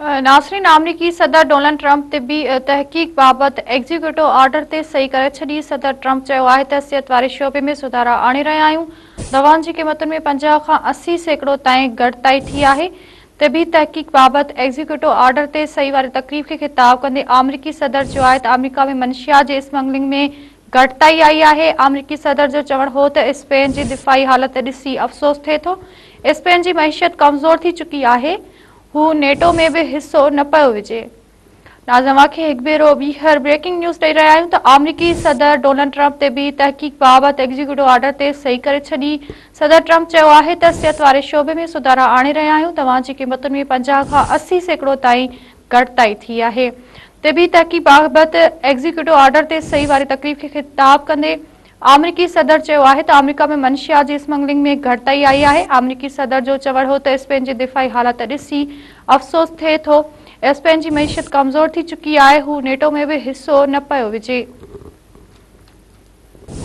नासरीन, अमरीकी सदर Donald Trump तिबी तहकीक बाबत एग्जीक्यूटिव ऑर्डर ते सही करे छॾी। सदर ट्रंप चयो आहे त सिहत वारे शोबे में सुधारा आणे रहिया आहियूं। दवाउनि जी क़ीमतुनि में 50 खां 80% ताईं घटिताई थी आहे। तिबी तहकीक बाबत एग्जीक्यूटिव ऑर्डर ते सही वारी तकरीब खे ख़िताब कंदे अमरीकी सदर चयो आहे त अमरीका में मनशियात जे स्मगलिंग में घटिताई आई आहे। अमरीकी सदर जो चवणु हो त स्पेन जी दिफ़ाई हालत ॾिसी अफ़सोस थिए थो। स्पेन जी मईशत कमज़ोर थी चुकी आहे। हू नेटो में भी हिस्सो न पियो विझे। नाज़मा खे हिकु भेरो ॿीहर ब्रेकिंग न्यूज़ ॾेई रहिया आहियूं त अमरीकी सदर डोनाल्ड ट्रंप ते बि तहकीक बाबति एग्जीक्यूटिव ऑर्डर ते सही करे छॾी। सदर ट्रंप चयो आहे त सिहत वारे शोबे में सुधारा आणे रहिया आहियूं। दवा जी क़ीमतुनि में 50 खां 80% ताईं घटिताई थी आहे। तिबी तहकीक बाबति एग्जीक्यूटिव ऑर्डर ते सही वारी तकरीब खे ख़िताब कंदे अमरीकी सदर चयो आहे त अमरीका में मनशियात जी स्मगलिंग में घटिताई आई आहे। अमरीकी सदर जो चवणु हो त स्पेन जी दिफ़ाई हालत ॾिसी अफ़सोस थिए थो। स्पेन जी मईशत कमज़ोर थी चुकी आहे। हू नेटो में भी हिस्सो न पियो विझे।